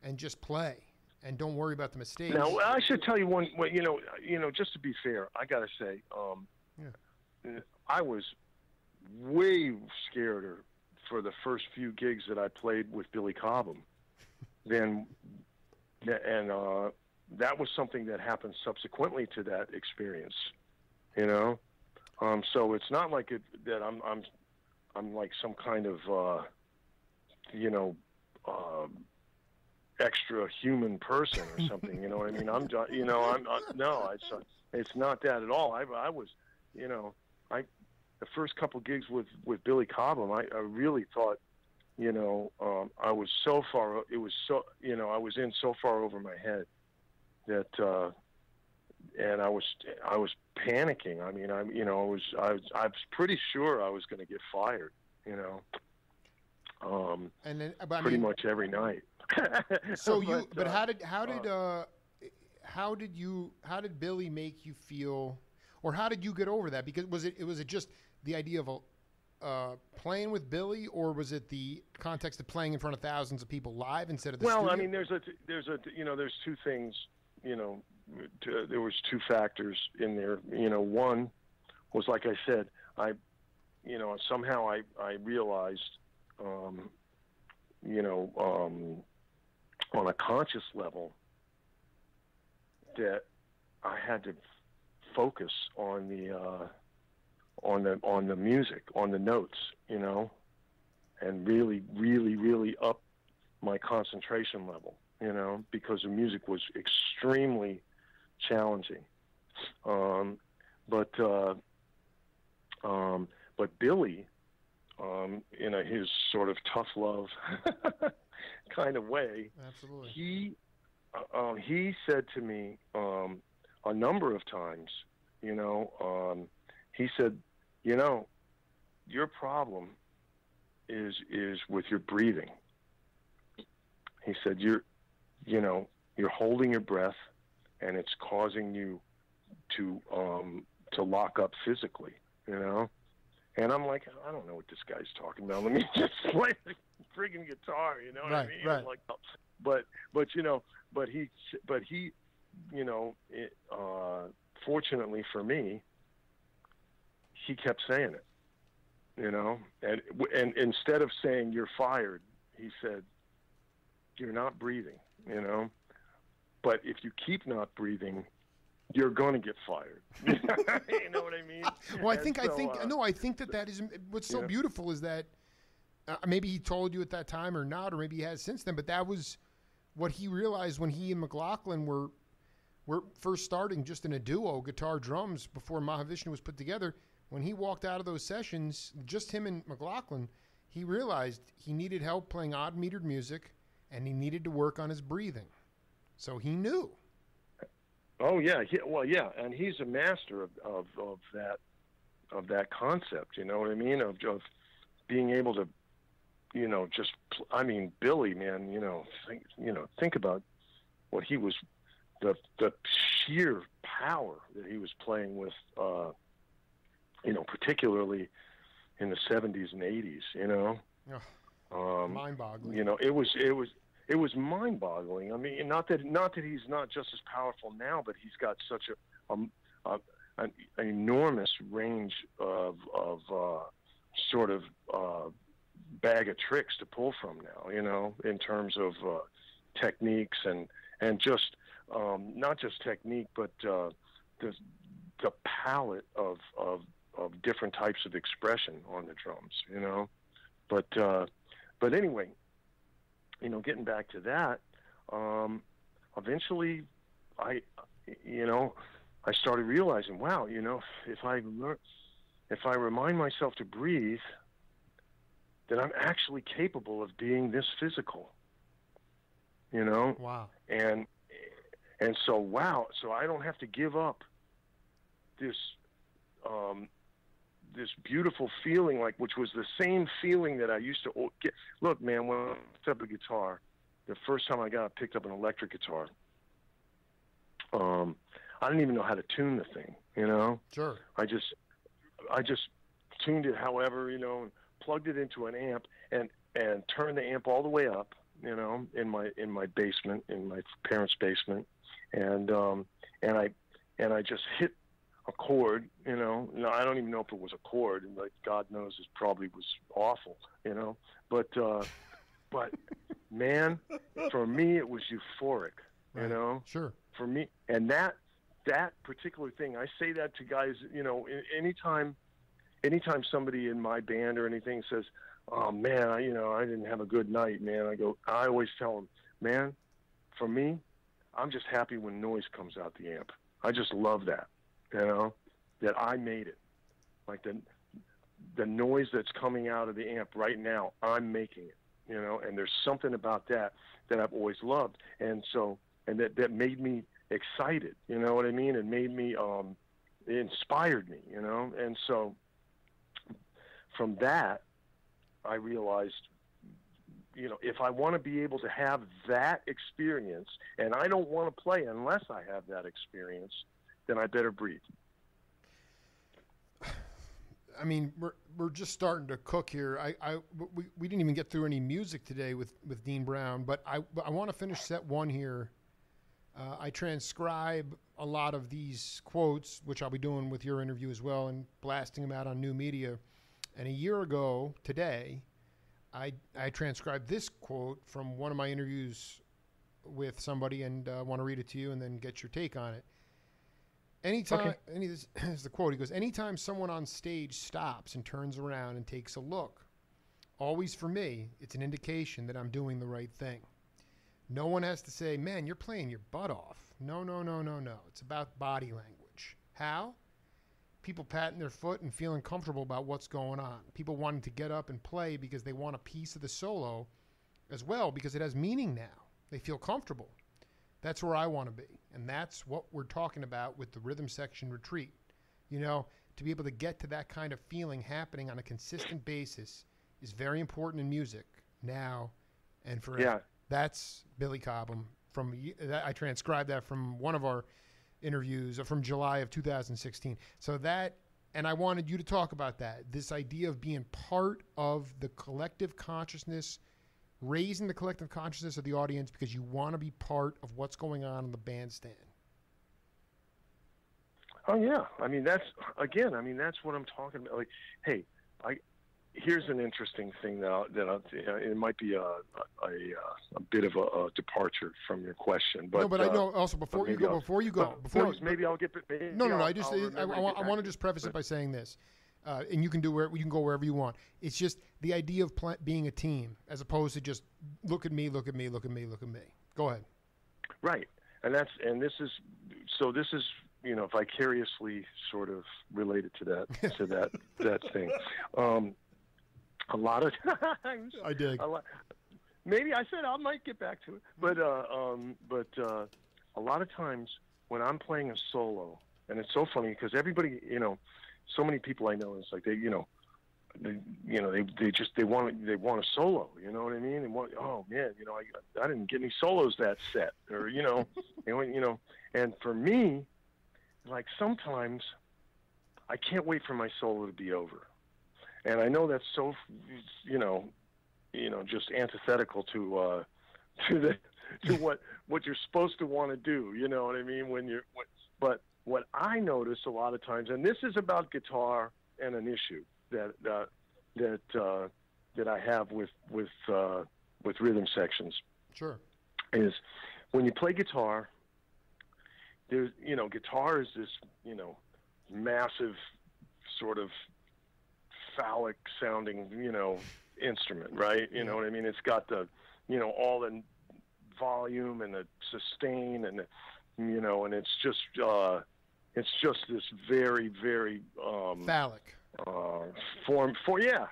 and just play and don't worry about the mistakes. Now, I should tell you one. Well, you know, just to be fair, I got to say, I was way scareder for the first few gigs that I played with Billy Cobham and that was something that happened subsequently to that experience, you know. So it's not like that I'm like some kind of extra human person or something. You know what I mean? No, it's not that at all. I was, the first couple gigs with Billy Cobham, I really thought, I was so far. It was so, I was in so far over my head that, and I was panicking. I mean, I was pretty sure I was going to get fired. And then pretty much every night. So how did Billy make you feel, or how did you get over that? Because was it just the idea of playing with Billy, or was it the context of playing in front of thousands of people live instead of the studio? I mean, there's two things. There was two factors in there. One was, like I said, somehow I realized, on a conscious level, that I had to focus on the music, on the notes, and really, really, really up my concentration level, because the music was extremely challenging. But Billy, in his sort of tough love kind of way, absolutely, he said to me a number of times, he said, your problem is with your breathing. He said, you're holding your breath, and it's causing you to lock up physically, And I'm like, I don't know what this guy's talking about. Let me just play the friggin' guitar, you know what I mean? Right. Like, but he, fortunately for me, he kept saying it, and instead of saying you're fired, he said, you're not breathing, but if you keep not breathing, you're going to get fired. You know what I mean? Well, I think that is what's so beautiful is that maybe he told you at that time or not, or maybe he has since then, but that was what he realized when he and McLaughlin were first starting just in a duo, guitar, drums, before Mahavishnu was put together. When he walked out of those sessions, just him and McLaughlin, he realized he needed help playing odd metered music, and he needed to work on his breathing. So he knew. Oh yeah, and he's a master of that concept. You know what I mean? Of being able to, Billy, man, think about what he was, the sheer power that he was playing with, particularly in the 70s and 80s. Mind-boggling. It was mind-boggling. I mean, not that he's not just as powerful now, but he's got such an enormous range of sort of bag of tricks to pull from now, in terms of techniques and just not just technique, but the palette of different types of expression on the drums, But anyway, getting back to that, eventually I started realizing, wow, if I remind myself to breathe, then I'm actually capable of being this physical, Wow. And so I don't have to give up this this beautiful feeling, which was the same feeling that I used to get. Look, man, when I picked up a guitar, the first time I picked up an electric guitar, I didn't even know how to tune the thing, Sure. I just tuned it however, and plugged it into an amp and turned the amp all the way up, in my basement, in my parents' basement, and I just hit a chord, No, I don't even know if it was a chord, and God knows it probably was awful, But man, for me it was euphoric, Right. Sure. For me, and that particular thing, I say that to guys, anytime somebody in my band or anything says, "Oh man, I didn't have a good night, man," I always tell them, man, for me, I'm just happy when noise comes out the amp. I just love that, that I made it. Like the noise that's coming out of the amp right now, I'm making it, and there's something about that I've always loved. And that made me excited, you know what I mean? It made me, it inspired me, and so from that, I realized, if I want to be able to have that experience, and I don't want to play unless I have that experience, then I better breathe. I mean, we're just starting to cook here. We didn't even get through any music today with Dean Brown, but I want to finish set one here. I transcribe a lot of these quotes, which I'll be doing with your interview as well, and blasting them out on new media. And a year ago today, I transcribed this quote from one of my interviews with somebody, and I want to read it to you and then get your take on it. Anytime, Okay. This is the quote. He goes, "Anytime someone on stage stops and turns around and takes a look, always for me, it's an indication that I'm doing the right thing. No one has to say, man, you're playing your butt off. No. It's about body language. How? People patting their foot and feeling comfortable about what's going on. People wanting to get up and play because they want a piece of the solo as well, because it has meaning now. They feel comfortable. That's where I want to be. And that's what we're talking about with the rhythm section retreat. To be able to get to that kind of feeling happening on a consistent basis is very important in music now and forever." Yeah. That's Billy Cobham. I transcribed that from one of our interviews from July of 2016. So and I wanted you to talk about that, this idea of being part of the collective consciousness, raising the collective consciousness of the audience because you want to be part of what's going on in the bandstand. Oh yeah, that's what I'm talking about. Like, hey, here's an interesting thing it might be a bit of a departure from your question, but no, but I know also before you go, maybe I'll get. I want to just preface it by saying this, and you can go wherever you want. It's just the idea of being a team as opposed to just look at me. Go ahead. Right, and this is vicariously sort of related to that thing. A lot of times, I dig. Maybe I said I might get back to it, but a lot of times when I'm playing a solo, and it's so funny because everybody, so many people I know, it's like they want a solo, you know what I mean? And oh man, I didn't get any solos that set, or and for me, like sometimes I can't wait for my solo to be over. And I know that's so, just antithetical to what you're supposed to want to do. You know what I mean? But what I notice a lot of times, and this is about guitar and an issue that that I have with rhythm sections Sure. is when you play guitar. There's guitar is this massive sort of phallic sounding instrument, right? You know what I mean? It's got the all the volume and the sustain and and it's just this very, very phallic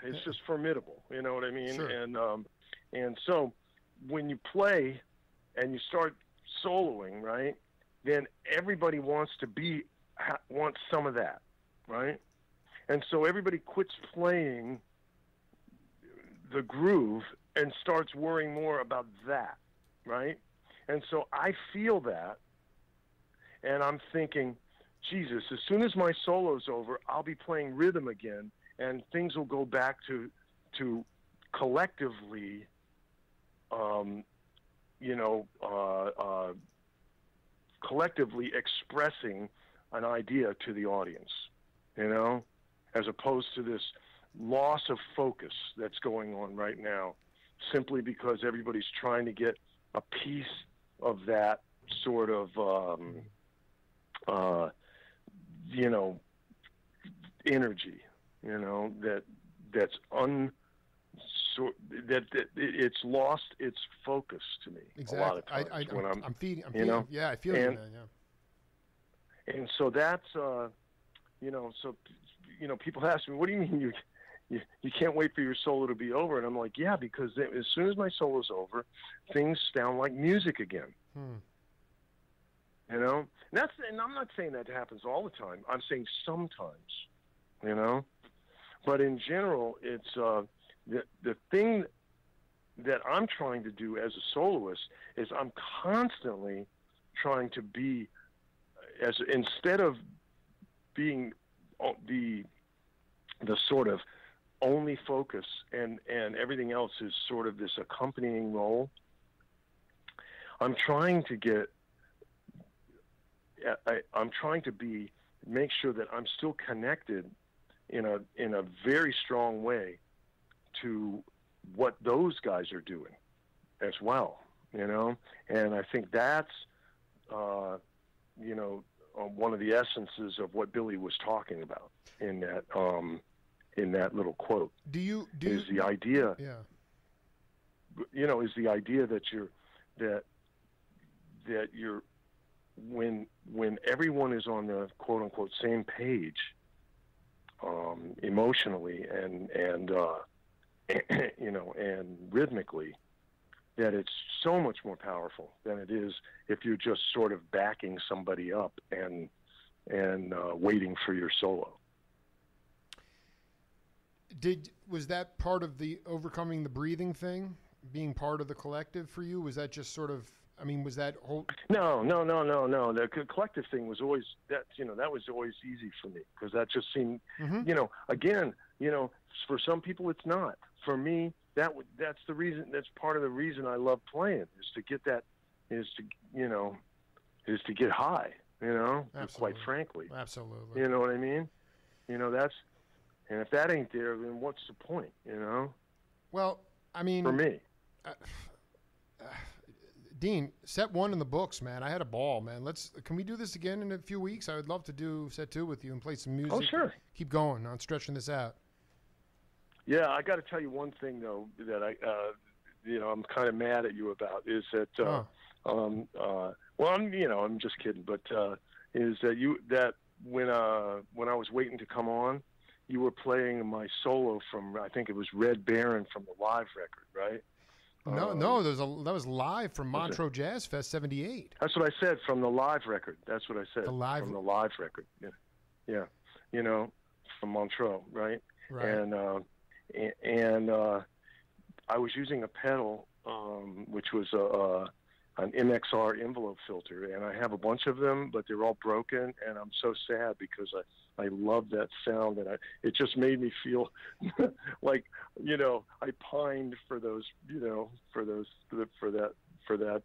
it's just formidable, you know what I mean? Sure. And so when you play and you start soloing, right, then everybody wants some of that, right? And so everybody quits playing the groove and starts worrying more about that, right? And so I feel that, and I'm thinking, Jesus, as soon as my solo's over, I'll be playing rhythm again, and things will go back to collectively, collectively expressing an idea to the audience, as opposed to this loss of focus that's going on right now, simply because everybody's trying to get a piece of that sort of, energy, that's that it's lost its focus to me. Exactly. A lot of times I'm feeding. Yeah, I feel you, man. Yeah. And so that's people ask me, what do you mean you can't wait for your solo to be over? And I'm like, yeah, because as soon as my solo's over, things sound like music again. And I'm not saying that happens all the time. I'm saying sometimes, But in general, it's the thing that I'm trying to do as a soloist is I'm constantly trying to be, instead of being the sort of only focus and everything else is sort of this accompanying role, I'm trying to make sure that I'm still connected in a very strong way to what those guys are doing as well, and I think that's one of the essences of what Billy was talking about in that little quote. Is the idea that you're when everyone is on the quote unquote same page, emotionally and and rhythmically, that it's so much more powerful than it is if you're just sort of backing somebody up and waiting for your solo. Was that part of the overcoming the breathing thing, being part of the collective for you? Was that just sort of, was that whole? No. The collective thing was always that was always easy for me, because that just seemed, again, for some people it's not. For me, that's the reason. That's part of the reason I love playing, is to get that, is to get high. Quite frankly. Absolutely. You know what I mean? That's, and if that ain't there, then what's the point? Well, for me. Dean, set 1 in the books, man. I had a ball, man. Can we do this again in a few weeks? I would love to do set 2 with you and play some music. Oh, sure. Keep going on stretching this out. Yeah, I got to tell you one thing though that I'm kind of mad at you about, is that I'm just kidding, but is that when I was waiting to come on, you were playing my solo from, I think it was Red Baron from the live record, right? No, that was live from Montreux Jazz Fest '78. That's what I said, from the live record. That's what I said. From the live record. Yeah. From Montreux, right? Right. And I was using a pedal, which was an MXR envelope filter, and I have a bunch of them, but they're all broken, and I'm so sad because I love that sound, and it just made me feel like I pined for those, for that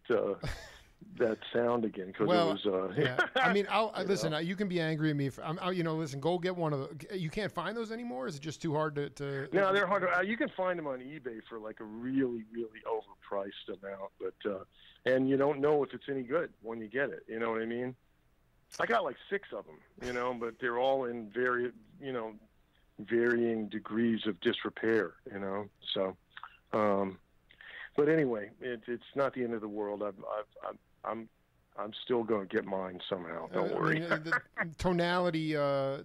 that sound again because it was. Yeah. I mean, listen. You can be angry at me. Listen. Go get one of the. You can't find those anymore. Is it just too hard to? No, they're hard. You can find them on eBay for like a really, really overpriced amount, but and you don't know if it's any good when you get it. You know what I mean? I got like 6 of them, but they're all in varying degrees of disrepair. So. But anyway, it's not the end of the world. I'm still going to get mine somehow. Don't worry. The tonality, I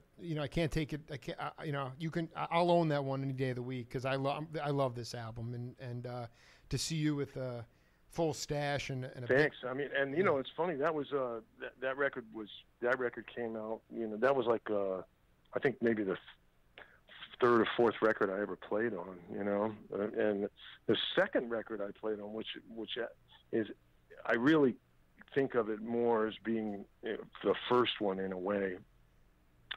can't take it. I can't. You can. I'll own that one any day of the week because I love this album and to see you with a full stash and a thanks. I mean, and it's funny that was that record came out. That was like I think maybe the 3rd or 4th record I ever played on, and the second record I played on, which is, I really think of it more as being the first one in a way,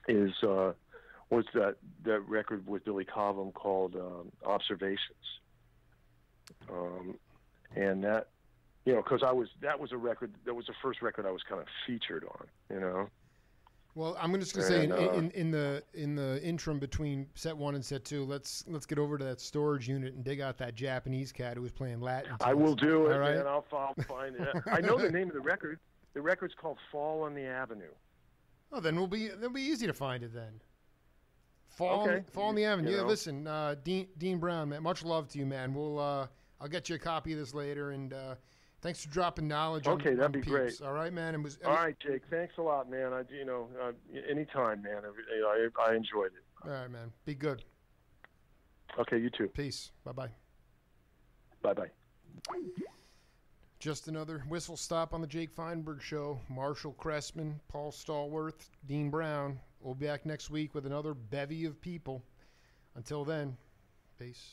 was that record with Billy Cobham called Observations, and that, because that was a record, that was the first record I was kind of featured on, Well, I'm just going to say in the interim between set 1 and set 2, let's get over to that storage unit and dig out that Japanese cat who was playing Latin. I will do it, right? Man. I'll find it. I know the name of the record. The record's called "Fall on the Avenue." Oh, then it'll be easy to find it then. Fall on the Avenue. Yeah, listen, Dean Brown, man. Much love to you, man. I'll get you a copy of this later, and thanks for dropping knowledge. Okay, that'd be Peeps. great. All right, man. All right, Jake. Thanks a lot, man. Anytime, man. I enjoyed it. All right, man. Be good. Okay, you too. Peace. Bye-bye. Bye-bye. Just another whistle stop on the Jake Feinberg Show. Marshall Cressman, Paul Stallworth, Dean Brown. We'll be back next week with another bevy of people. Until then, peace.